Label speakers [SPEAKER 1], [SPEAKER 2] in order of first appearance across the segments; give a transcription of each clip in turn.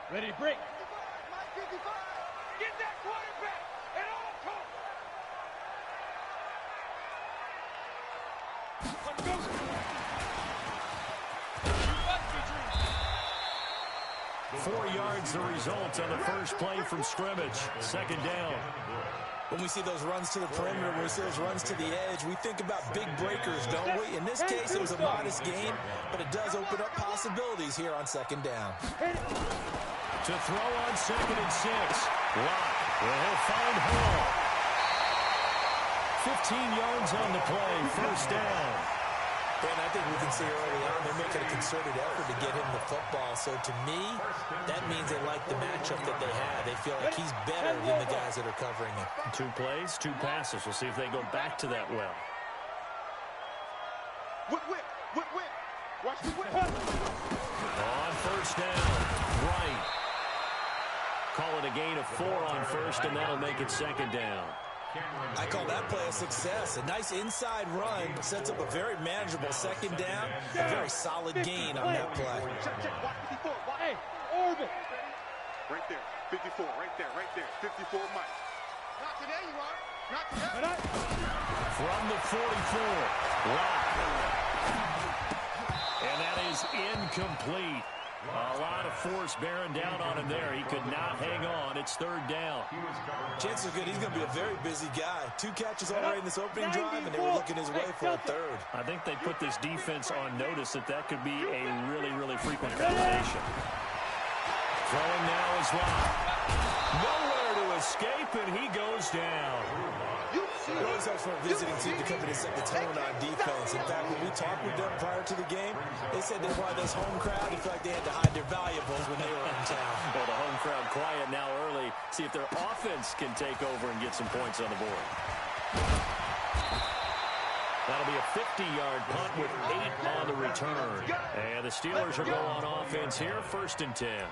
[SPEAKER 1] Ready to break.
[SPEAKER 2] Get that quarterback at all costs.
[SPEAKER 3] 4 yards the result on the first play from scrimmage. Second down.
[SPEAKER 4] When we see those runs to the perimeter, when we see those runs to the edge, we think about big breakers, don't we? In this case, it was a modest gain, but it does open up possibilities here on second down.
[SPEAKER 3] To throw on 2nd and 6. Locke. Well, he'll find Hall. 15 yards on the play. First down.
[SPEAKER 4] And I think we can see early on they're making a concerted effort to get him the football. So to me, that means they like the matchup that they have. They feel like he's better than the guys that are covering him.
[SPEAKER 3] 2 plays, 2 passes. We'll see if they go back to that well.
[SPEAKER 2] Whip. Watch the whip.
[SPEAKER 3] On first down, right. Call it a gain of 4 on first, and that'll make it second down.
[SPEAKER 4] I call that play a success. A nice inside run sets up a very manageable second down. A very solid gain on that play.
[SPEAKER 2] Check. Watch 54. Hey, orbit. Right there. 54. Right there. 54 Mike. Not today, you are. Not today.
[SPEAKER 3] From the 44. Locke. And that is incomplete. A lot of force bearing down on him there. He could not hang on. It's third down.
[SPEAKER 4] Chances are good he's going to be a very busy guy. 2 catches already in this opening drive, and they were looking his way for a third.
[SPEAKER 3] I think they put this defense on notice that could be a really, really frequent combination. Throwing now is Locke. Nowhere to escape, and he goes down.
[SPEAKER 4] It always helps for a visiting team to come in and set the tone on defense. In fact, when we talked with them prior to the game, they said they brought this home crowd. They felt like they had to hide their valuables when they were in town.
[SPEAKER 3] Well, the home crowd quiet now early. See if their offense can take over and get some points on the board. That'll be a 50-yard punt with 8 on the return. And the Steelers are going on offense here, 1st and 10.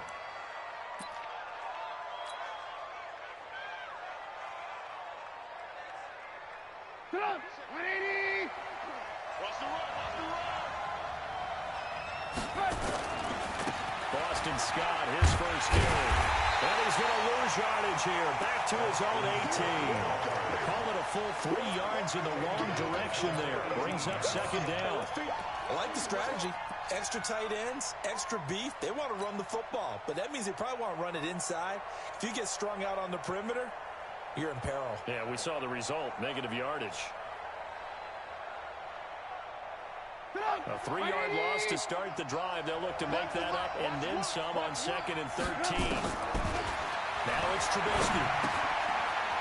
[SPEAKER 2] Watch the run.
[SPEAKER 3] Boston Scott, his first carry. And he's going to lose yardage here. Back to his own 18. Call it a full 3 yards in the wrong direction there. Brings up second down.
[SPEAKER 4] I like the strategy. Extra tight ends, extra beef. They want to run the football, but that means they probably want to run it inside. If you get strung out on the perimeter, you're in peril.
[SPEAKER 3] Yeah, we saw the result, negative yardage. A 3-yard loss to start the drive. They'll look to make that up and then some on 2nd and 13. Now it's Trubisky.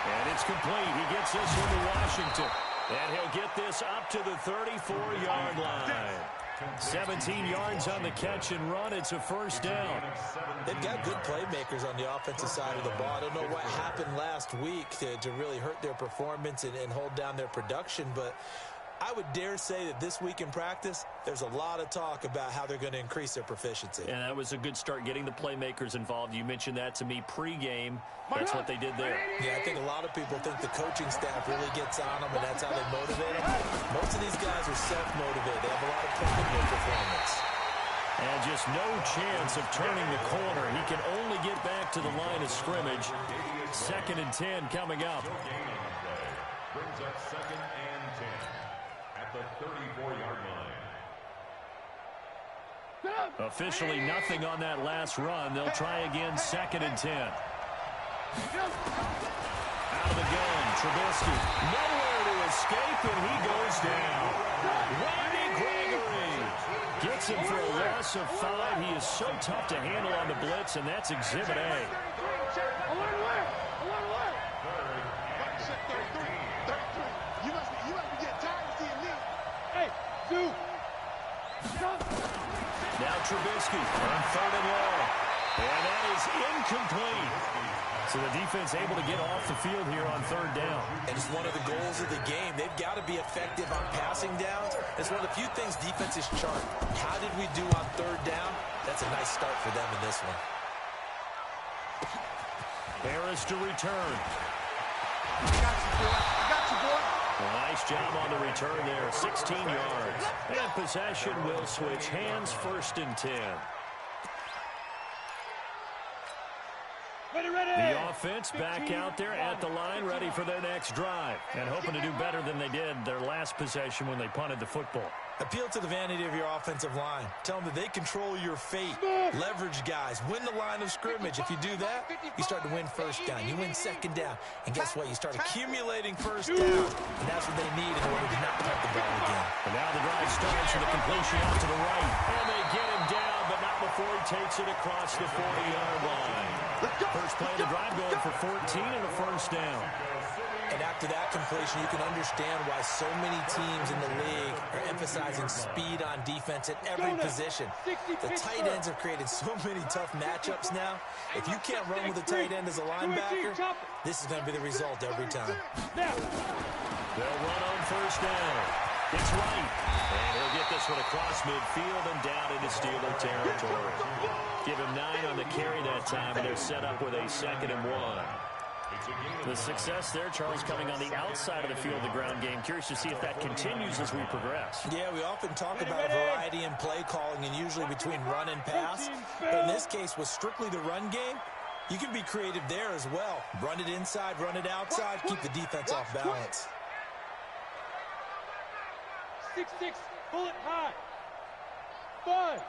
[SPEAKER 3] And it's complete. He gets this one to Washington. And he'll get this up to the 34-yard line. 17 yards on the catch and run. It's a first down.
[SPEAKER 4] They've got good playmakers on the offensive side of the ball. I don't know what happened last week to really hurt their performance and hold down their production, but I would dare say that this week in practice, there's a lot of talk about how they're going to increase their proficiency.
[SPEAKER 3] And that was a good start getting the playmakers involved. You mentioned that to me pregame. That's what they did there.
[SPEAKER 4] Yeah, I think a lot of people think the coaching staff really gets on them, and that's how they motivate them. Most of these guys are self-motivated. They have a lot of pride in their performance.
[SPEAKER 3] And just no chance of turning the corner. He can only get back to the line of scrimmage. 2nd and 10 coming up.
[SPEAKER 5] Brings up 2nd and 10 at the 34-yard line.
[SPEAKER 3] Officially nothing on that last run. They'll try again, 2nd and 10. Out of the gun, Trubisky. Nowhere to escape, and he goes down. Randy Gregory gets him for a loss of 5. He is so tough to handle on the blitz, and that's Exhibit A. Now Trubisky on 3rd and long. And that is incomplete. So the defense able to get off the field here on 3rd down.
[SPEAKER 4] And it's one of the goals of the game. They've got to be effective on passing downs. It's one of the few things defenses chart. How did we do on 3rd down? That's a nice start for them in this one.
[SPEAKER 3] Harris to return.
[SPEAKER 2] I got you, boy.
[SPEAKER 3] Nice job on the return there, 16 yards. And possession will switch hands, 1st and 10. The offense back out there at the line, ready for their next drive, and hoping to do better than they did their last possession when they punted the football.
[SPEAKER 4] Appeal to the vanity of your offensive line. Tell them that they control your fate. Leverage guys. Win the line of scrimmage. If you do that, you start to win first down. You win second down. And guess what? You start accumulating first down. And that's what they need in order to not punt the ball again.
[SPEAKER 3] And now the drive starts with a completion out to the right. And they get him down, but not before he takes it across the 40-yard line. First play of the drive going for 14 and a first down.
[SPEAKER 4] And after that completion, you can understand why so many teams in the league are emphasizing speed on defense at every position. The tight ends have created so many tough matchups now. If you can't run with a tight end as a linebacker, this is going to be the result every time.
[SPEAKER 3] They'll run on first down. It's right. And he'll get this one across midfield and down into Steeler territory. Give him 9 on the carry that time, and they're set up with a 2nd and 1. The success there, Charles, coming on the outside of the field, the ground game. Curious to see if that continues as we progress.
[SPEAKER 4] Yeah, we often talk about variety in play calling and usually between run and pass. But in this case, with strictly the run game, you can be creative there as well. Run it inside, run it outside, keep the defense off balance.
[SPEAKER 2] 6-6, pull it high. 5.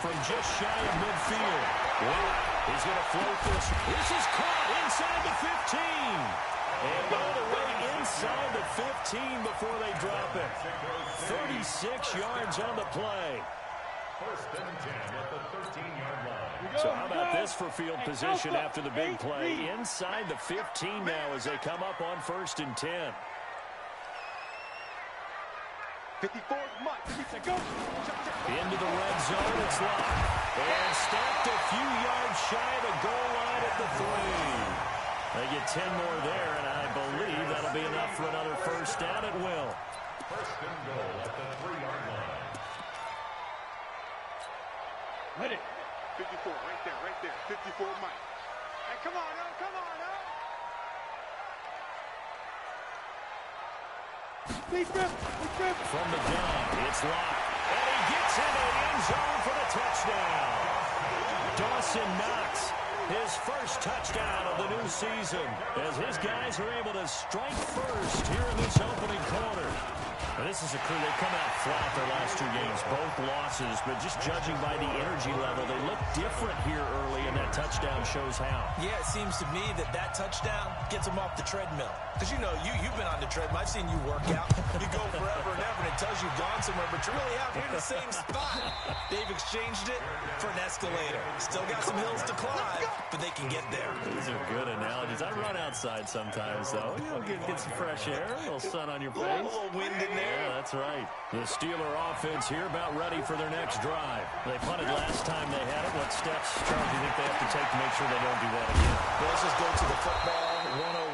[SPEAKER 3] From just shy of midfield. Wow, he's going to float this. This is caught inside the 15. And all the way inside the 15 before they drop it. 36 yards on the play.
[SPEAKER 5] First and 10 at the 13-yard line.
[SPEAKER 3] So how about this for field position after the big play? Inside the 15 now as they come up on 1st and 10.
[SPEAKER 2] 54, Mike.
[SPEAKER 3] Into the red zone, it's locked. And stopped a few yards shy of the goal line at the 3. They get 10 more there, and I believe that'll be enough for another first down at will.
[SPEAKER 5] First and goal at the 3-yard line.
[SPEAKER 2] Ready. 54, right there. 54, Mike. Hey, come on, come on,
[SPEAKER 3] From the gun, it's locked. And he gets into the end zone for the touchdown. Dawson Knox, his first touchdown of the new season, as his guys are able to strike first here in this opening quarter. Now, this is a crew, they come out flat their last 2 games, both losses, but just judging by the energy level, they look different here early, and that touchdown shows how.
[SPEAKER 4] Yeah, it seems to me that touchdown gets them off the treadmill. Because, you know, you've been on the treadmill. I've seen you work out. You go forever and ever, and it tells you've gone somewhere, but you're really out here in the same spot. They've exchanged it for an escalator. Still got some hills to climb, but they can get there.
[SPEAKER 3] These are good analogies. I run outside sometimes, though. You know, get some fresh air, a little sun on your face.
[SPEAKER 4] A little wind in there.
[SPEAKER 3] Yeah, that's right. The Steeler offense here about ready for their next drive. They punted last time they had it. What steps, Charles, do you think they have to take to make sure they don't do that again?
[SPEAKER 4] Well, let's just go to the football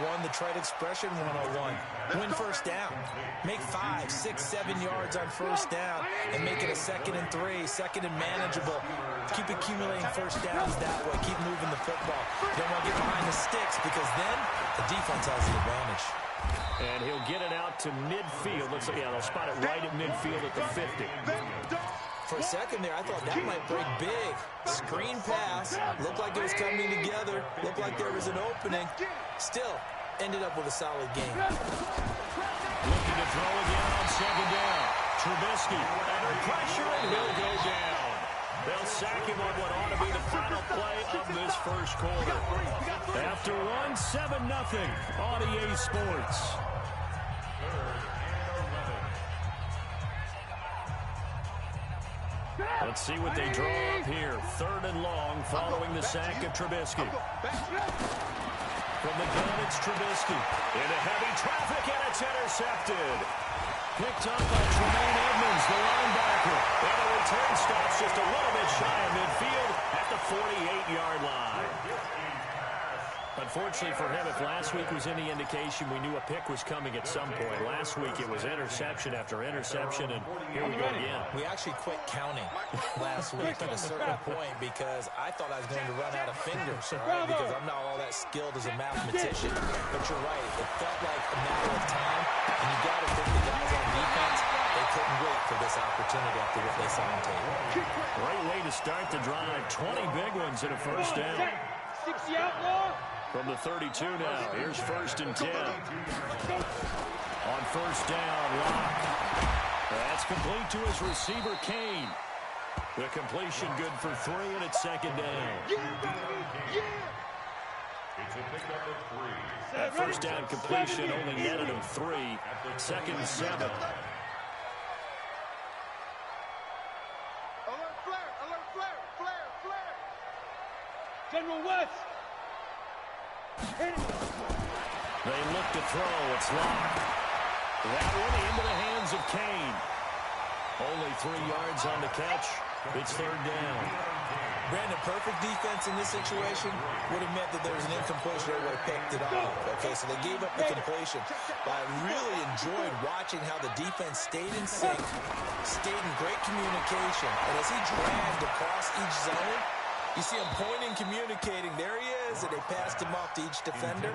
[SPEAKER 4] 101, the trade expression 101. Win first down. Make 5, 6, 7 yards on first down and make it a 2nd and 3, 2nd and manageable. Keep accumulating first downs that way. Keep moving the football. Don't want to get behind the sticks because then the defense has the advantage.
[SPEAKER 3] And he'll get it out to midfield. Let's see, yeah, they'll spot it right at midfield at the 50.
[SPEAKER 4] For a second there, I thought that might break big. Screen pass. Looked like it was coming together. Looked like there was an opening. Still, ended up with a solid game.
[SPEAKER 3] Looking to throw again on 2nd down. Trubisky under pressure, and he'll go down. They'll sack him on what ought to be the final play of this first quarter. After 1, 7-0 on EA Sports. Let's see what they draw up here. 3rd and long following the sack of Trubisky. From the gun, it's Trubisky. Into heavy traffic, and it's intercepted. Picked up by Tremaine Edmonds, the linebacker. And the return stops just a little bit shy of midfield at the 48-yard line. Unfortunately for him, if last week was any indication, we knew a pick was coming at some point. Last week it was interception after interception, and here we go again.
[SPEAKER 4] We actually quit counting last week at a certain point because I thought I was going to run out of fingers, right? Because I'm not all that skilled as a mathematician. But you're right, it felt like a matter of time, and you got to think the guys on defense, they couldn't wait for this opportunity after what they saw on tape.
[SPEAKER 3] Great way to start the drive. 20 big ones and a first down.
[SPEAKER 2] 60 outlaw.
[SPEAKER 3] From the 32 now. Here's 1st and 10. On first down, Locke. That's complete to his receiver, Kane. The completion good for 3, and it's 2nd down.
[SPEAKER 5] It's a pickup of 3.
[SPEAKER 3] That first down completion only netted him 3. 2nd and 7.
[SPEAKER 2] Alert flare, alert flare, flare, flare. General West.
[SPEAKER 3] They look to throw. It's Locke. That one into the hands of Kane. Only 3 yards on the catch. It's 3rd down.
[SPEAKER 4] Brandon, perfect defense in this situation would have meant that there was an incompletion. They would have picked it off. Okay, so they gave up the completion. But I really enjoyed watching how the defense stayed in sync, stayed in great communication. And as he dragged across each zone, you see him pointing, communicating. There he is, and they passed him off to each defender.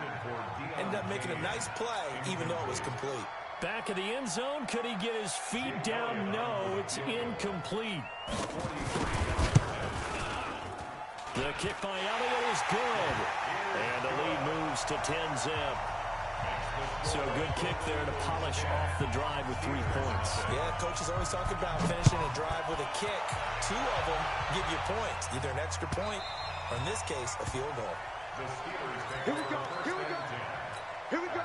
[SPEAKER 4] Ended up making a nice play, even though it was complete.
[SPEAKER 3] Back of the end zone. Could he get his feet down? No, it's incomplete. The kick by Elliott is good. And the lead moves to 10-zip. So good kick there to polish off the drive with 3 points.
[SPEAKER 4] Yeah, coaches always talk about finishing a drive with a kick. 2 of them give you points, either an extra point or, in this case, a field goal.
[SPEAKER 2] Here we go, here we go. Here we go.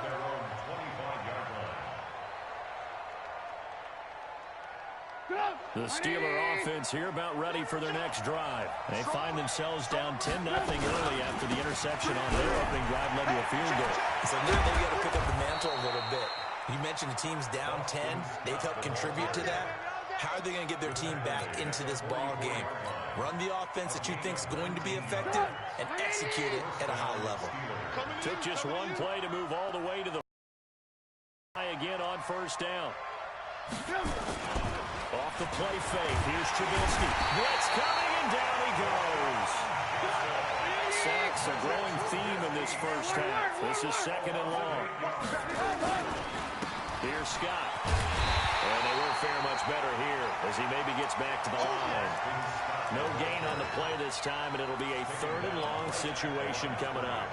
[SPEAKER 3] The Steeler offense here about ready for their next drive. They find themselves down 10-0 early after the interception on their opening drive led to a field goal.
[SPEAKER 4] So now they've got to pick up the mantle a little bit. You mentioned the team's down 10. They've helped contribute to that. How are they going to get their team back into this ball game? Run the offense that you think is going to be effective and execute it at a high level.
[SPEAKER 3] Took just one play to move all the way to the again on first down. Off the play fake. Here's Trubisky. Blitz coming, and down he goes. Sacks a growing theme in this first half. This is 2nd and long. Here's Scott. And they won't fare much better here as he maybe gets back to the line. No gain on the play this time, and it'll be a 3rd and long situation coming up.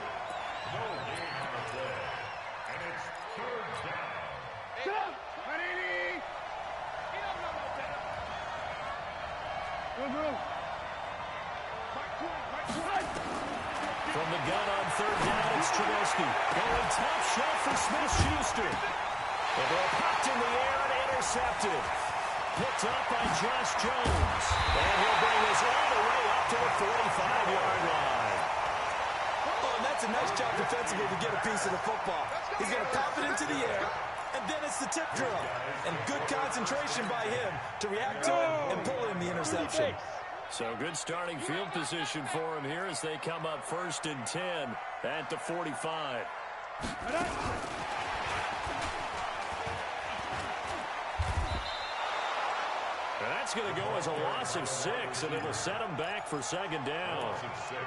[SPEAKER 5] No gain on the play. And it's 3rd down.
[SPEAKER 3] From the gun on 3rd down, it's Trubisky. Going top shot for Smith-Schuster. The ball popped in the air and intercepted. Picked up by Josh Jones. And he'll bring us all the way up to the 45-yard line.
[SPEAKER 4] Oh, and that's a nice job defensively to get a piece of the football. He's going to pop it into the air, and then it's the tip drill. And good concentration by him to react to it and pull in the interception.
[SPEAKER 3] So good starting field position for him here as they come up 1st and 10 at the 45. That's going to go as a loss of 6, and it'll set them back for 2nd down.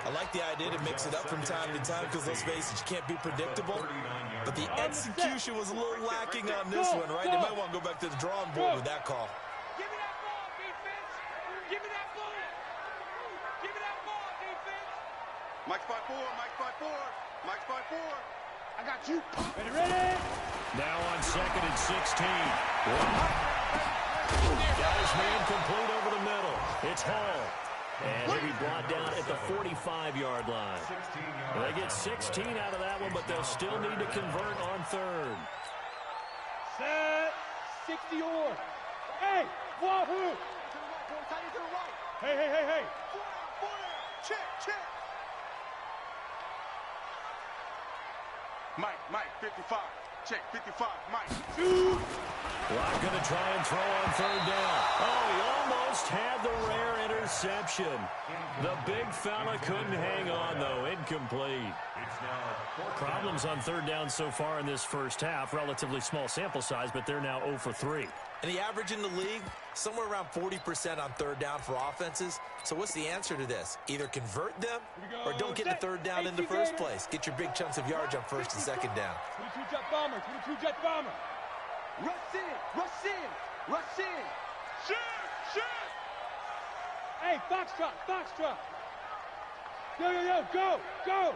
[SPEAKER 4] I like the idea to mix it up from time to time because, let's face it, you can't be predictable. But the execution was a little lacking on this one, right? They might want to go back to the drawing board with that call.
[SPEAKER 2] Give me that ball, defense. Give me that ball. Give me that ball, defense. Mike spot 4, Mike spot 4, Mike spot 4. I got you. Ready, ready.
[SPEAKER 3] Now on 2nd and 16. Got his man complete over the middle. It's Hall. And he'll be brought down at the 45-yard line. They get 16 out of that one, but they'll still need to convert on 3rd.
[SPEAKER 2] Set. 60 or. Hey, wahoo. Hey, hey, hey, hey. Check, check. Mike, 55. Check, 55, Mike.
[SPEAKER 3] Locke going to try and throw on 3rd down. Oh, he almost had the rare interception. The big fella couldn't hang on, though. Incomplete. Problems on 3rd down so far in this first half. Relatively small sample size, but they're now 0 for 3.
[SPEAKER 4] And the average in the league, somewhere around 40% on 3rd down for offenses. So what's the answer to this? Either convert them or don't get the 3rd down in the first place. Get your big chunks of yards on 1st and 2nd down.
[SPEAKER 2] 22 jet bomber, 22 jet bomber. Rush in, rush in, rush in. Hey, Foxtrot, Foxtrot. Yo, go, go.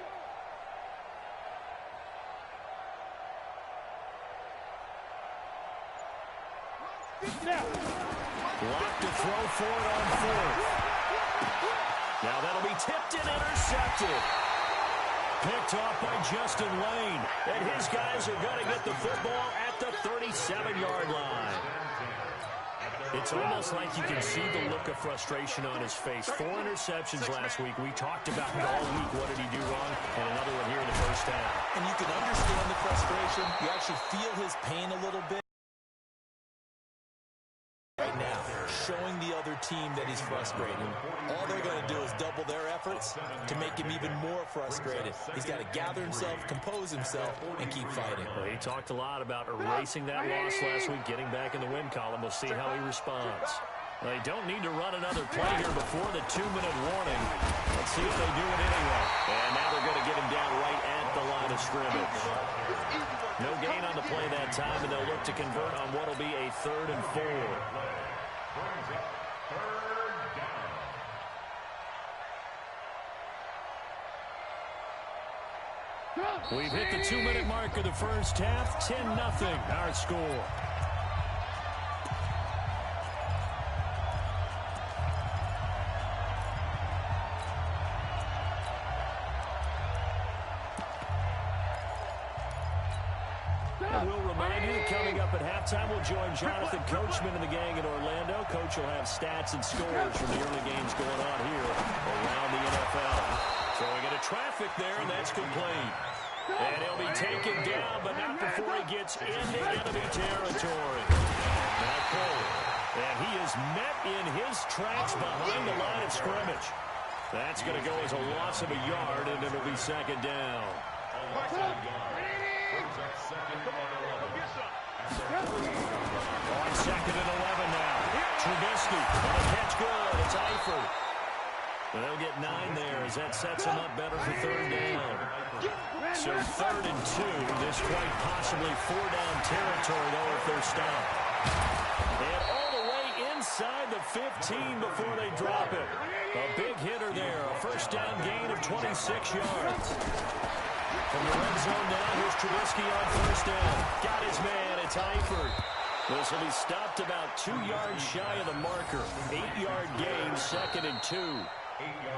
[SPEAKER 2] Now.
[SPEAKER 3] Blocked to throw for it on fourth. Now that'll be tipped and intercepted. Picked off by Justin Lane. And his guys are going to get the football at the 37-yard line. It's almost like you can see the look of frustration on his face. 4 interceptions last week. We talked about it all week. What did he do wrong? And another one here in the first half.
[SPEAKER 4] And you can understand the frustration. You actually feel his pain a little bit right now, showing the other team that he's frustrated. All they're going to do is double their efforts to make him even more frustrated. He's got to gather himself, compose himself, and keep fighting.
[SPEAKER 3] Well, he talked a lot about erasing that loss last week, getting back in the win column. We'll see how he responds. They don't need to run another play here before the 2-minute warning. Let's see if they do it anyway. And now they're going to get him down right at the line of scrimmage. No gain on the play that time, and they'll look to convert on what will be a 3rd and 4. We've hit the 2-minute mark of the first half. 10-0 our score. And we'll remind you that coming up at halftime, we'll join Jonathan Coachman and the gang in Orlando. Coach will have stats and scores from the early games going on here around the NFL. Throwing into traffic there, and that's complete. And he'll be taken down, but not before he gets into enemy territory. Now Cole. And he is met in his tracks behind the line of scrimmage. That's going to go as a loss of a yard, and it'll be 2nd down. On 2nd and 11 now. Trubisky. And a catch good. It's Eifert. They'll get 9 there as that sets him up better for 3rd down. So 3rd and 2. This quite possibly 4-down territory, though, if they're stopped. And all the way inside the 15 before they drop it. A big hitter there. A 1st down gain of 26 yards. From the red zone now, here's Trubisky on 1st down. Got his man. It's Eifert. This will be stopped about 2 yards shy of the marker. 8-yard gain, 2nd and 2.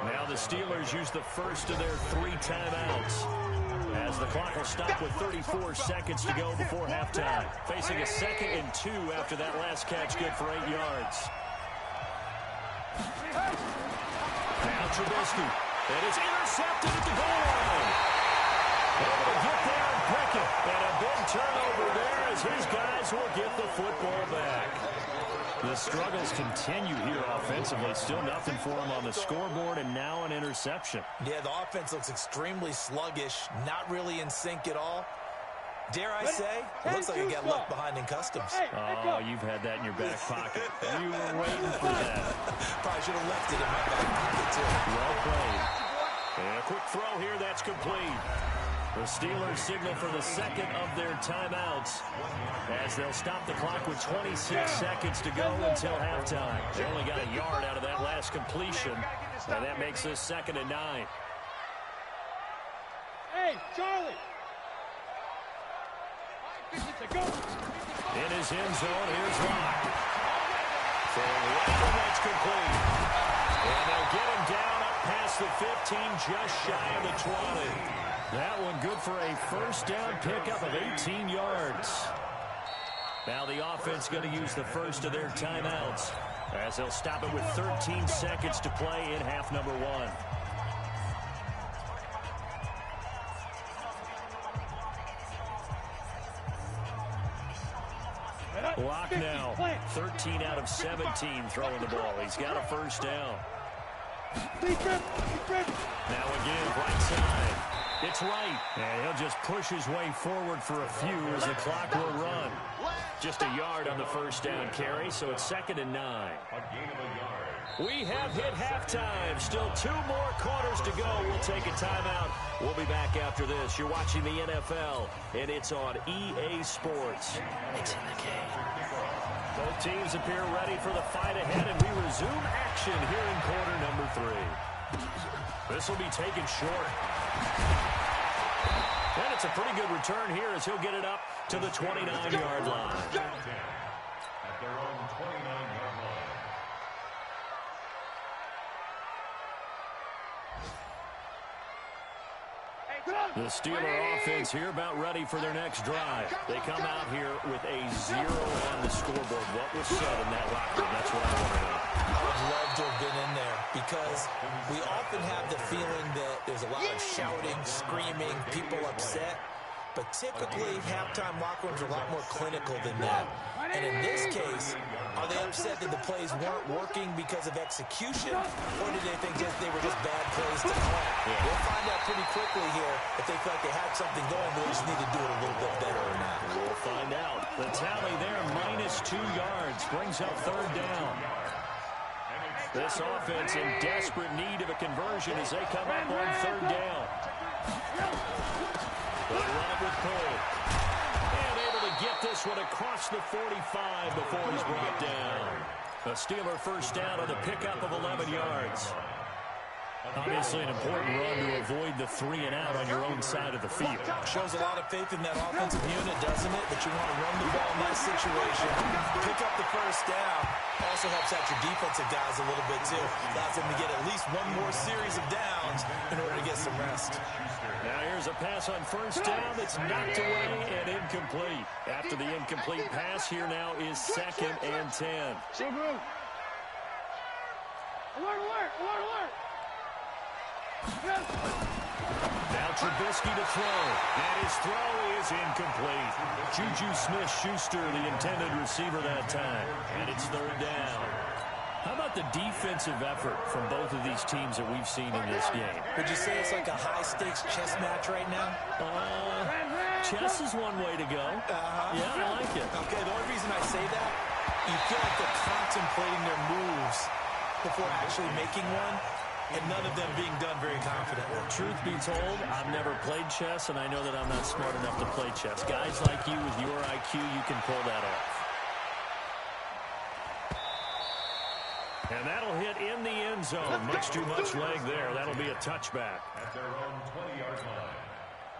[SPEAKER 3] Now the Steelers use the first of their 3 timeouts, as the clock will stop with 34 seconds to go before halftime. Facing a 2nd and 2 after that last catch, good for 8 yards. Now Trubisky. And it's intercepted at the goal line. Able to get there and pick it. And a big turnover there as his guys will get the football back. The struggles continue here offensively. Still nothing for him on the scoreboard, and now an interception.
[SPEAKER 4] Yeah, the offense looks extremely sluggish, not really in sync at all. Dare I say, it looks like it got left behind in customs.
[SPEAKER 3] Oh, you've had that in your back pocket. You were waiting for that.
[SPEAKER 4] Probably should have left it in my back pocket, too.
[SPEAKER 3] Well played. And a quick throw here, that's complete. The Steelers signal for the 2nd of their timeouts as they'll stop the clock with 26 seconds to go until halftime. They only got a yard out of that last completion, and that makes this 2nd and 9.
[SPEAKER 2] Hey, Charlie!
[SPEAKER 3] In his end zone, here's Locke. Throwing right, and that's complete. And they'll get him down up past the 15, just shy of the 20. That one good for a 1st down pickup of 18 yards. Now the offense going to use the first of their timeouts as they'll stop it with 13 seconds to play in half number 1. Locke now 13 out of 17 throwing the ball. He's got a 1st down. Now again, right side. It's right. And he'll just push his way forward for a few as the clock will run. Just a yard on the 1st down carry, so it's 2nd and 9. We have hit halftime. Still 2 more quarters to go. We'll take a timeout. We'll be back after this. You're watching the NFL, and it's on EA Sports. It's in the game. Both teams appear ready for the fight ahead, and we resume action here in quarter number 3. This will be taken short. And it's a pretty good return here as he'll get it up to the 29-yard line.
[SPEAKER 5] At their own 29-yard line.
[SPEAKER 3] The Steeler offense here about ready for their next drive. They come out here with a 0 on the scoreboard. What was said in that locker room? That's what I want to know.
[SPEAKER 4] I would love to have been in there because we often have the feeling that there's a lot of shouting, screaming, people upset. But typically, halftime locker rooms are a lot more clinical than that. And in this case, are they upset that the plays weren't working because of execution, or did they think they were just bad plays to call? Yeah. We'll find out pretty quickly here if they felt they had something going, but they just need to do it a little bit better or not.
[SPEAKER 3] We'll find out. The tally there, -2 yards, brings up 3rd down. This offense in desperate need of a conversion as they come up on 3rd down. They run it with Cole. And able to get this one across the 45 before he's brought down. A Steeler first down on the pickup of 11 yards. Obviously an important run to avoid the 3-and-out on your own side of the field.
[SPEAKER 4] Shows a lot of faith in that offensive unit, doesn't it? That you want to run the ball in that situation. Pick up the first down. Also helps out your defensive guys a little bit, too. Allows them to get at least one more series of downs in order to get some rest.
[SPEAKER 3] Now here's a pass on first down that's knocked away and incomplete. After the incomplete pass, here now is 2nd and 10.
[SPEAKER 2] Alert, alert, alert, alert.
[SPEAKER 3] Now Trubisky to throw, and his throw is incomplete. Juju Smith-Schuster, the intended receiver that time, and it's 3rd down. How about the defensive effort from both of these teams that we've seen in this game?
[SPEAKER 4] Would you say it's like a high-stakes chess match right now?
[SPEAKER 3] Chess is one way to go. Yeah, I like it.
[SPEAKER 4] Okay, the only reason I say that, you feel like they're contemplating their moves before actually making one, and none of them being done very confidently.
[SPEAKER 3] Truth be told, I've never played chess, and I know that I'm not smart enough to play chess. Guys like you with your IQ, you can pull that off. And that'll hit in the end zone. Much too much leg there. That'll be a touchback.
[SPEAKER 5] At their own 20-yard line.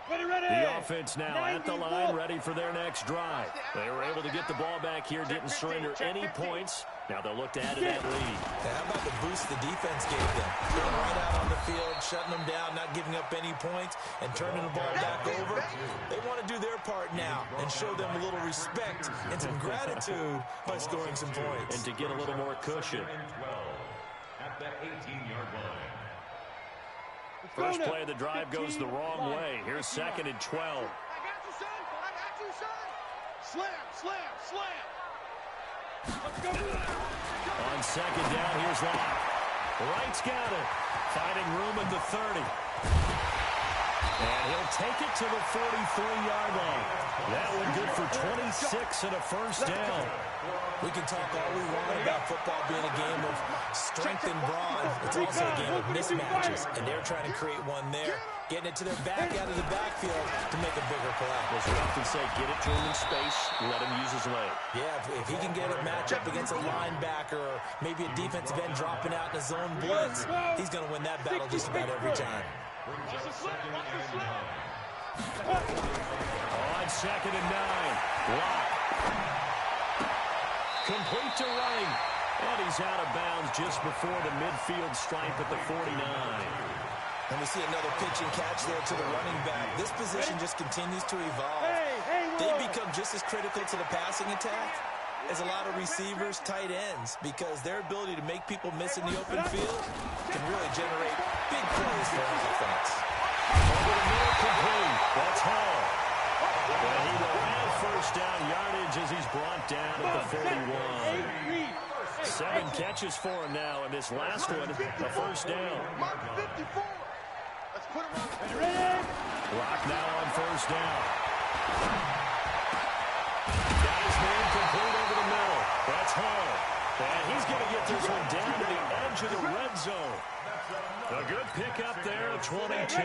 [SPEAKER 3] The offense now at the line, ready for their next drive. They were able to get the ball back here, didn't surrender any points. Now they'll look to add to that lead.
[SPEAKER 4] How about the boost the defense gave them? Going right out on the field, shutting them down, not giving up any points, and turning the ball back over. They want to do their part now and show them a little respect and some gratitude by scoring some points.
[SPEAKER 3] And to get a little more cushion.
[SPEAKER 5] At the 18-yard line.
[SPEAKER 3] First play of the drive goes the wrong way. Here's 2nd and 12.
[SPEAKER 2] I got you, son. I got you, son. Slam, slam, slam. Let's go.
[SPEAKER 3] On 2nd down, here's Locke. Wright's got it. Finding room at the 30. And he'll take it to the 43-yard line. That one good for 26 and a first down.
[SPEAKER 4] We can talk all we want about football being a game of strength and brawn. It's also a game of mismatches, and they're trying to create one there, getting it to their back out of the backfield to make a bigger play.
[SPEAKER 3] As we often say, get it to him in space, let him use his leg.
[SPEAKER 4] Yeah, if he can get a matchup against a linebacker or maybe a defensive end dropping out in a zone blitz, he's going to win that battle just about every time.
[SPEAKER 3] On 2nd and 9, Locke. Complete to Wright. And he's out of bounds just before the midfield stripe at the 49.
[SPEAKER 4] And we see another pitch and catch there to the running back. This position just continues to evolve. They become just as critical to the passing attack as a lot of receivers, tight ends, because their ability to make people miss in the open field can really generate big plays for an offense.
[SPEAKER 3] Over the middle, complete. That's Hall. And he will have first down yardage as he's brought down at the 41. 7 catches for him now, and this last one, a first down.
[SPEAKER 2] Mark 54. Let's put him on.
[SPEAKER 3] Rock now on first down. Got his man complete over the middle. That's Hall. And he's going to get this one down to the edge of the red zone. A good pickup there at 22.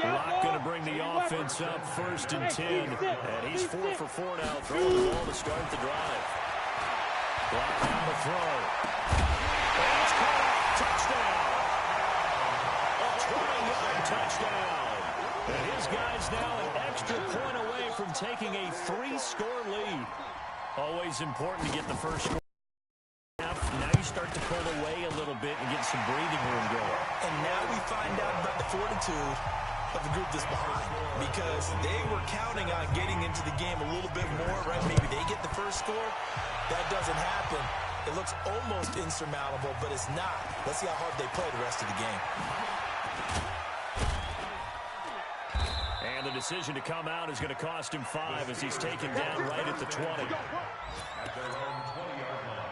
[SPEAKER 3] Locke going to bring the offense up 1st and 10. And he's 4 for 4 now, throwing the ball to start the drive. Block down to throw. And it's caught. Touchdown. A 20-yard touchdown. And his guy's now an extra point away from taking a 3-score lead. Always important to get the first score. Now you start to pull away a little bit and get some breathing room going.
[SPEAKER 4] And now we find out about the fortitude of the group that's behind, because they were counting on getting into the game a little bit more, right? Maybe they get the first score. That doesn't happen. It looks almost insurmountable, but it's not. Let's see how hard they play the rest of the game.
[SPEAKER 3] And the decision to come out is going to cost him 5 as he's taken down right at the 20.
[SPEAKER 5] At their own 20-yard line.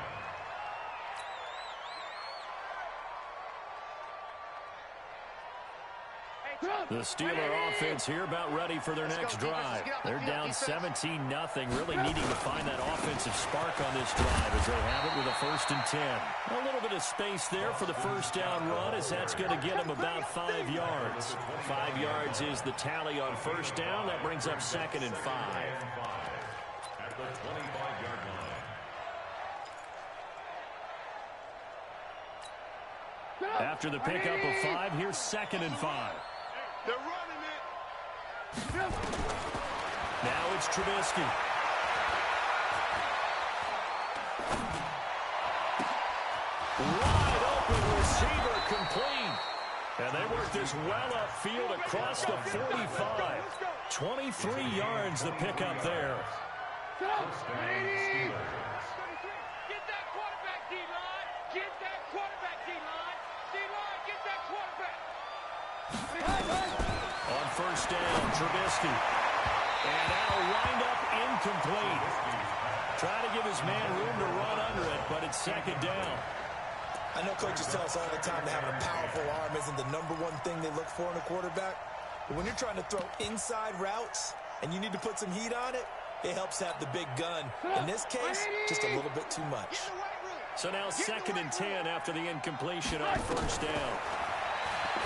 [SPEAKER 3] The Steeler offense here about ready for their next drive. They're down 17-0, really needing to find that offensive spark on this drive as they have it with a 1st and 10. A little bit of space there for the first down run as that's going to get them about 5 yards. 5 yards is the tally on first down. That brings up 2nd and 5.
[SPEAKER 5] At the 25-yard line.
[SPEAKER 3] After the pickup of 5, here's 2nd and 5.
[SPEAKER 2] They're running it.
[SPEAKER 3] Now it's Trubisky. Wide open receiver complete. And they work this well upfield across the 45. 23 yards the pickup there.
[SPEAKER 2] Get that quarterback, D-line. Get that quarterback, D-line. D-line, get that quarterback.
[SPEAKER 3] On first down, Trubisky. And that'll wind up incomplete. Trying to give his man room to run under it, but it's 2nd down.
[SPEAKER 4] I know coaches tell us all the time that having a powerful arm isn't the #1 thing they look for in a quarterback. But when you're trying to throw inside routes and you need to put some heat on it, it helps have the big gun. In this case, just a little bit too much.
[SPEAKER 3] So now 2nd and 10 after the incompletion on first down.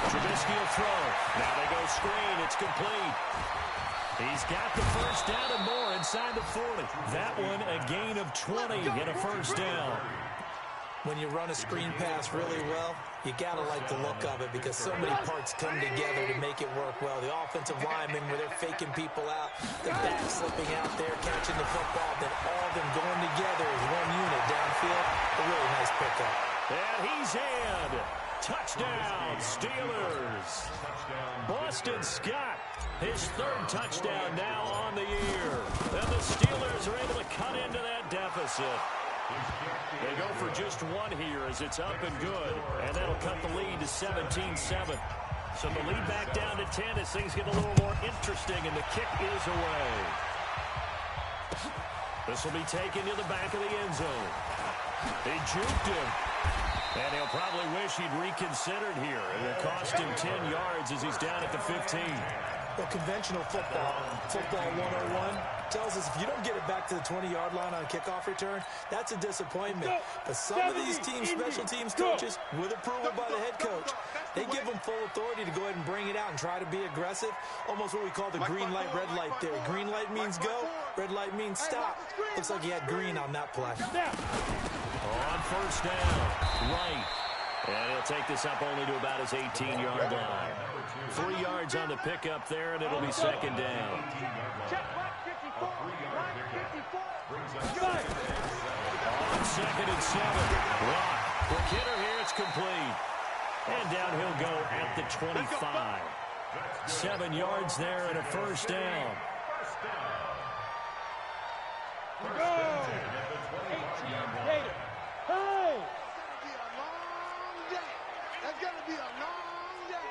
[SPEAKER 3] Trubisky will throw. Now they go screen. It's complete. He's got the first down and more inside the 40. That one a gain of 20 and a first down.
[SPEAKER 4] When you run a screen pass really well, you got to like the look of it because so many parts come together to make it work well. The offensive linemen, where they're faking people out, the back slipping out there, catching the football, then all of them going together as one unit downfield. A really nice pickup.
[SPEAKER 3] And he's in. Touchdown, Steelers. Boston Scott, his 3rd touchdown now on the year. And the Steelers are able to cut into that deficit. They go for just 1 here as it's up and good. And that'll cut the lead to 17-7. So the lead back down to 10 as things get a little more interesting, and the kick is away. This will be taken to the back of the end zone. They juked him. And he'll probably wish he'd reconsidered here. It will cost him 10 yards as he's down at the 15.
[SPEAKER 4] Well, conventional football 101, tells us if you don't get it back to the 20-yard line on a kickoff return, that's a disappointment. But some of these teams, special teams coaches, with approval by the head coach, they give them full authority to go ahead and bring it out and try to be aggressive. Almost what we call the green light, red light theory. Green light means go, red light means stop. Looks like he had green on that play.
[SPEAKER 3] On first down, right. And he'll take this up only to about his 18-yard line. 3 yards on the pickup there, and it'll be 2nd down. On 2nd and 7. Block. Quick hitter here, it's complete. And down he'll go at the 25. 7 yards there and a first down.
[SPEAKER 2] Hey! That's going to be a long day.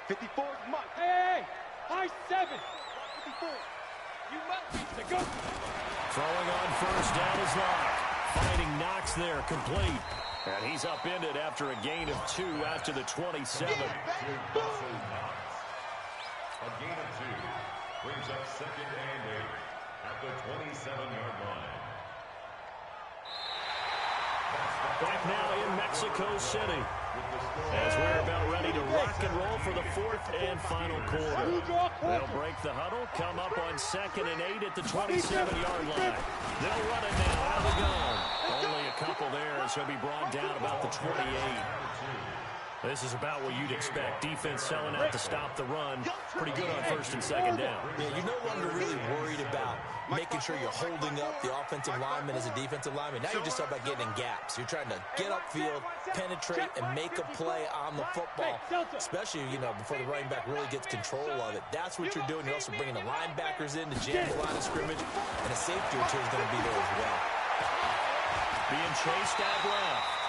[SPEAKER 2] 54 is much. Hey! High 7. 54. You must be the go.
[SPEAKER 3] Throwing on first down is Locke. Fighting Knox there, complete. And he's upended after a gain of 2 out to the 27.
[SPEAKER 5] A gain of 2 brings up 2nd and 8 at the 27-yard line.
[SPEAKER 3] Back now in Mexico City as we're about ready to rock and roll for the 4th and final quarter. They'll break the huddle, come up on 2nd and 8 at the 27-yard line. They'll run it now out of the gun. Only a yards. He'll be brought down about the 28. This is about what you'd expect. Defense selling out to stop the run. Pretty good on first and second down.
[SPEAKER 4] Yeah, you're no longer really worried about making sure you're holding up the offensive lineman as a defensive lineman. Now you're just talking about getting in gaps. You're trying to get upfield, penetrate, and make a play on the football, especially, before the running back really gets control of it. That's what you're doing. You're also bringing the linebackers in to jam the line of scrimmage, and a safety or two is going to be there as well.
[SPEAKER 3] Being chased out left.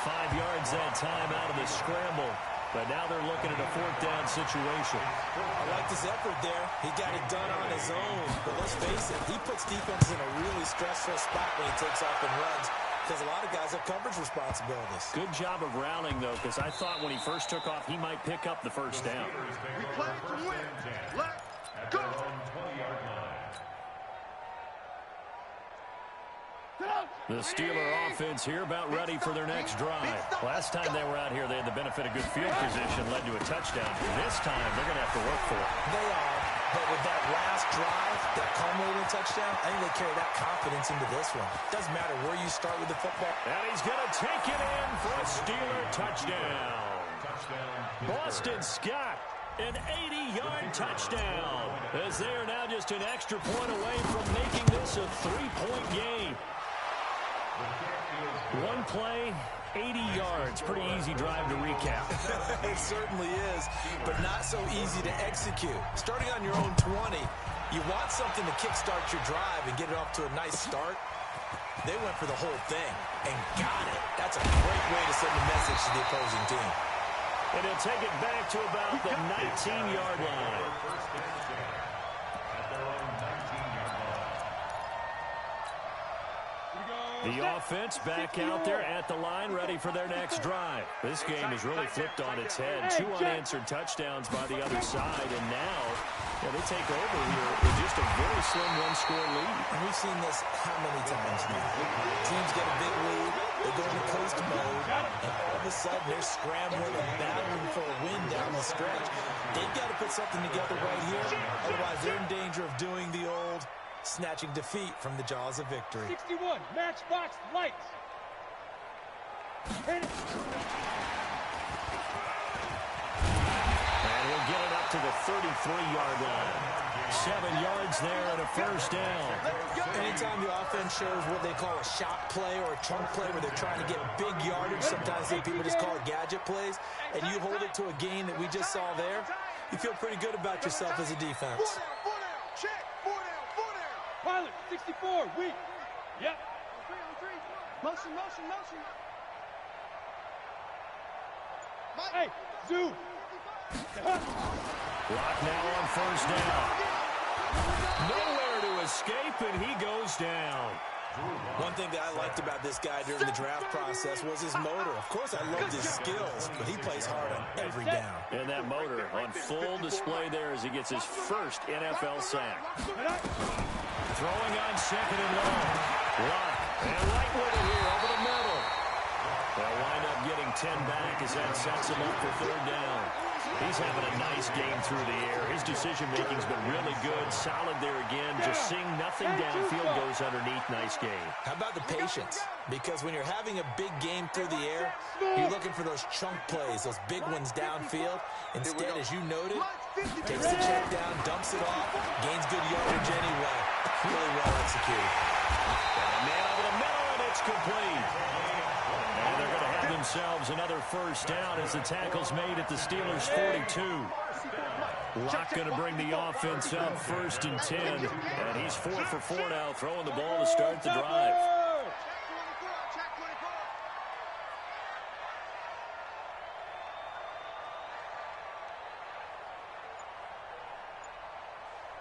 [SPEAKER 3] 5 yards that time out of the scramble. But now they're looking at a fourth down situation.
[SPEAKER 4] I like his effort there. He got it done on his own. But let's face it, he puts defense in a really stressful spot when he takes off and runs, because a lot of guys have coverage responsibilities.
[SPEAKER 3] Good job of rallying, though, because I thought when he first took off, he might pick up the first down.
[SPEAKER 2] We play to win. Let's go.
[SPEAKER 3] The Steeler offense here about ready for their next drive. Last time they were out here, they had the benefit of good field position, led to a touchdown. This time, they're going to have to work for it.
[SPEAKER 4] They are, but with that last drive that culminated in a touchdown, I think they carry that confidence into this one. Doesn't matter where you start with the football.
[SPEAKER 3] And he's going to take it in for a Steeler touchdown. Boston Scott, an 80-yard touchdown, as they are now just an extra point away from making this a 3-point game. One play, 80 yards. Pretty easy drive to recap.
[SPEAKER 4] It certainly is, but not so easy to execute. Starting on your own 20, you want something to kickstart your drive and get it off to a nice start. They went for the whole thing and got it. That's a great way to send a message to the opposing team.
[SPEAKER 3] And he'll take it back to about the 19-yard line. The offense back out there at the line, ready for their next drive. This game has really flipped on its head. 2 unanswered touchdowns by the other side, and now they take over here with just a very slim one-score lead.
[SPEAKER 4] And we've seen this how many times now? Teams get a big lead, they go into coast mode, and all of a sudden they're scrambling and battling for a win down the stretch. They've got to put something together right here, otherwise they're in danger of doing the old snatching defeat from the jaws of victory.
[SPEAKER 1] 61, matchbox lights. Hit it.
[SPEAKER 3] And we'll get it up to the 33-yard line. 7 yards there and a first down.
[SPEAKER 4] Anytime the offense shows what they call a shot play or a chunk play where they're trying to get big yardage, sometimes people just call it gadget plays, and you hold it to a gain that we just saw there, you feel pretty good about yourself as a defense.
[SPEAKER 1] Pilot, 64, weak. Yep.
[SPEAKER 2] Motion, motion, motion.
[SPEAKER 1] Hey, zoom.
[SPEAKER 3] Block now on first down. Nowhere to escape, and he goes down.
[SPEAKER 4] One thing that I liked about this guy during the draft process was his motor. Of course, I loved his skills, but he plays hard on every down.
[SPEAKER 3] And that motor on full display there as he gets his first NFL sack. Throwing on second and long. Lock. And right with it here over the middle. They'll wind up getting 10 back as that sets him up for third down. He's having a nice game through the air. His decision-making's been really good. Solid there again. Just seeing nothing downfield goes underneath. Nice game.
[SPEAKER 4] How about the patience? Because when you're having a big game through the air, you're looking for those chunk plays, those big ones downfield. Instead, as you noted, takes the check down, dumps it off, gains good yardage anyway. Really well executed.
[SPEAKER 3] Man over the middle, and it's complete. And they're going to have themselves another first down as the tackle's made at the Steelers' 42. Locke going to bring the offense up first and 10. And he's 4 for 4 now, throwing the ball to start the drive.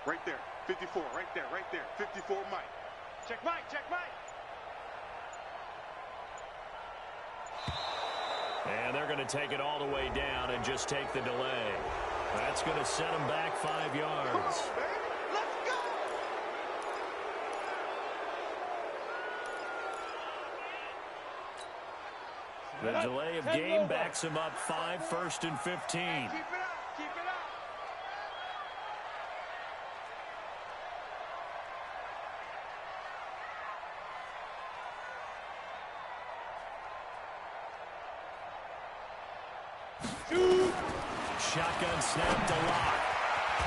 [SPEAKER 2] Right there, 54, right there, 54, Mike.
[SPEAKER 1] Check Mike, check Mike.
[SPEAKER 3] And they're going to take it all the way down and just take the delay. That's going to set them back 5 yards.
[SPEAKER 2] Let's go!
[SPEAKER 3] The delay of game backs him up 5, first and 15.
[SPEAKER 1] Keep it up, keep it up. Shoot.
[SPEAKER 3] Shotgun snap to Locke.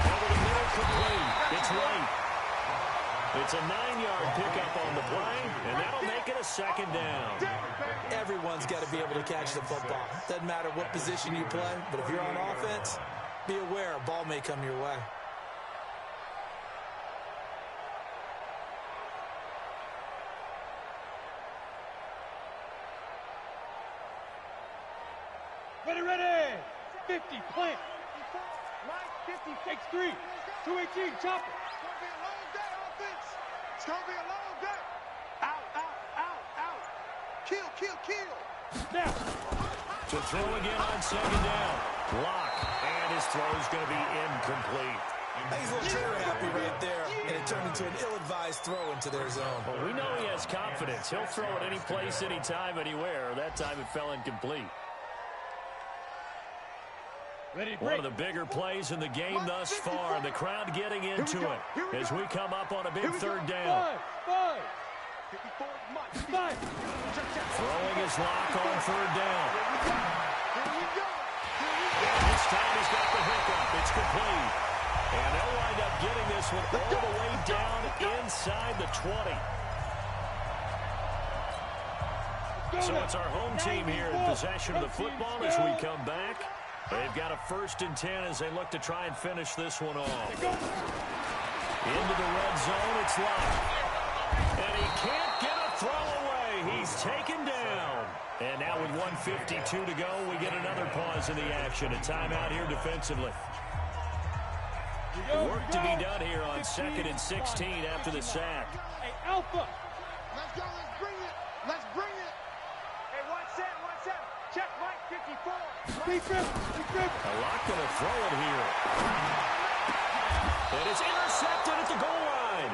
[SPEAKER 3] Over the middle, complete. It's right. It's a 9-yard pickup on the play, and that'll make it a second down.
[SPEAKER 4] Everyone's got to be able to catch the football. Doesn't matter what position you play, but if you're on offense, be aware a ball may come your way.
[SPEAKER 1] Ready. 50, plant. Mike, 50, takes 3. 218, chopper.
[SPEAKER 2] It's going to be a long day. Out. Kill.
[SPEAKER 1] Now.
[SPEAKER 3] To throw again on second down. Block. And his throw's going to be incomplete.
[SPEAKER 4] He's a little trigger happy right there, and it turned into an ill-advised throw into their zone.
[SPEAKER 3] Well, we know he has confidence. He'll throw it any place, anytime, anywhere. That time it fell incomplete. One of the bigger plays in the game thus far, and the crowd getting into it as we come up on a big third down.
[SPEAKER 1] 5.
[SPEAKER 3] Throwing his lock on third down. And this time he's got the hiccup. It's complete. And they'll wind up getting this one all the way down inside the 20. So it's our home team here in possession of the football as we come back. They've got a 1st and 10 as they look to try and finish this one off. Into the red zone, it's Locke. And he can't get a throw away. He's taken down. And now with 1:52 to go, we get another pause in the action. A timeout here defensively. Work to be done here on 2nd and 16 after the sack.
[SPEAKER 1] Hey, Alpha.
[SPEAKER 2] Let's go. Let's bring it.
[SPEAKER 1] Hey, 1-7. Check Mike, 54.
[SPEAKER 3] Locke going to throw it here. It is intercepted at the goal line.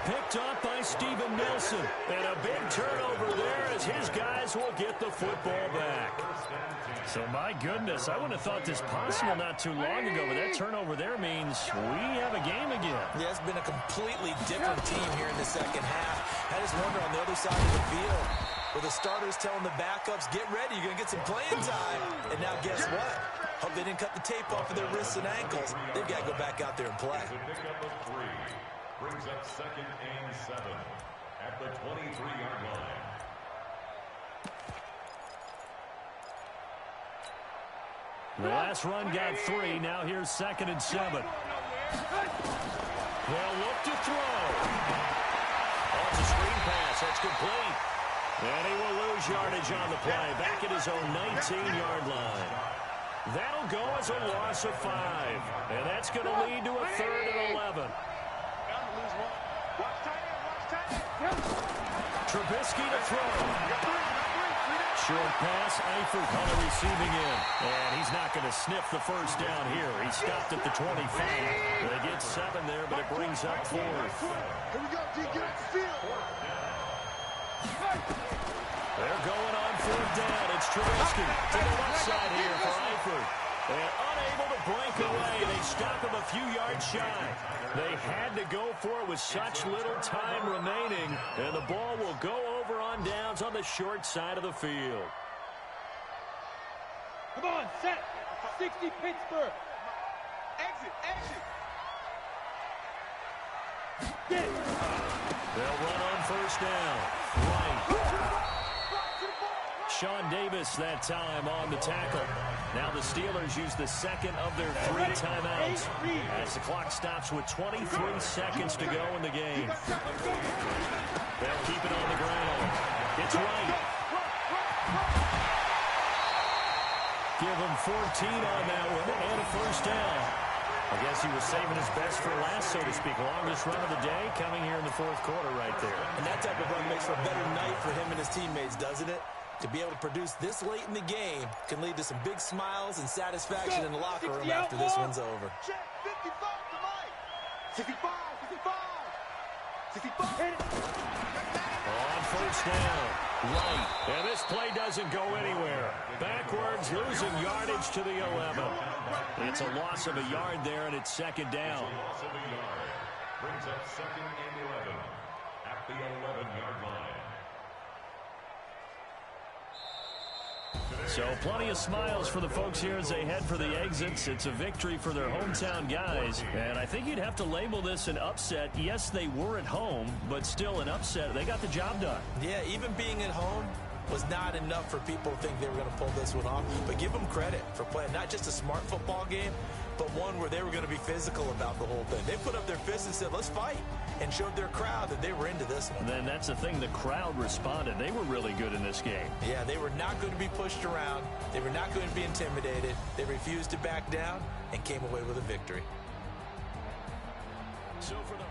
[SPEAKER 3] Picked up by Steven Nelson. And a big turnover there as his guys will get the football back. So, my goodness, I wouldn't have thought this possible not too long ago, but that turnover there means we have a game again.
[SPEAKER 4] Yeah, it's been a completely different team here in the second half. I just wonder on the other side of the field, where the starters telling the backups, get ready, you're going to get some playing time. And now guess what? Hope they didn't cut the tape off of their wrists and ankles. They've got to go back out there and play.
[SPEAKER 5] Brings up 2nd and 7 at the 23-yard line.
[SPEAKER 3] The last run got 3. Now here's 2nd and 7. They'll look to throw. Oh, it's a screen pass. That's complete. And he will lose yardage on the play. Back at his own 19-yard line. That'll go as a loss of 5. And that's going to lead to a 3rd and 11. Trubisky to throw. Short pass, Eifert on the receiving end. And he's not going to sniff the first down here. He stopped at the 25. They get 7 there, but it brings up 4th.
[SPEAKER 2] Here we go, D. Get off the field.
[SPEAKER 3] They're going on 4th down. It's Trubisky to the left side here for Eifert. And unable to break away. They stop him a few yards shy. They had to go for it with such little time remaining. And the ball will go over on downs on the short side of the field.
[SPEAKER 1] Come on, set. 60 Pittsburgh.
[SPEAKER 2] Exit.
[SPEAKER 1] Get.
[SPEAKER 3] They'll run on 1st down. Right. Sean Davis that time on the tackle. Now the Steelers use the 2nd of their 3 timeouts as the clock stops with 23 seconds to go in the game. They'll keep it on the ground. It's right. Give him 14 on that one and a 1st down. I guess he was saving his best for last, so to speak. Longest run of the day coming here in the 4th quarter right there.
[SPEAKER 4] And that type of run makes for a better night for him and his teammates, doesn't it? To be able to produce this late in the game can lead to some big smiles and sasatisfaction in the locker room after this one's over.
[SPEAKER 2] Check 55 to Mike. 65.
[SPEAKER 3] On 1st down. Right. And this play doesn't go anywhere. Backwards, losing yardage to the 11. It's a loss of a yard there, and it's 2nd down.
[SPEAKER 5] Loss of a yard. Brings up 2nd and 11 at the 11-yard line.
[SPEAKER 3] So plenty of smiles for the folks here as they head for the exits. It's a victory for their hometown guys. And I think you'd have to label this an upset. Yes, they were at home, but still an upset. They got the job done.
[SPEAKER 4] Yeah, even being at home was not enough for people to think they were going to pull this one off. But give them credit for playing not just a smart football game, but one where they were going to be physical about the whole thing. They put up their fists and said, let's fight, and showed their crowd that they were into this one.
[SPEAKER 3] Then that's the thing. The crowd responded. They were really good in this game.
[SPEAKER 4] Yeah, they were not going to be pushed around. They were not going to be intimidated. They refused to back down and came away with a victory.
[SPEAKER 3] So for the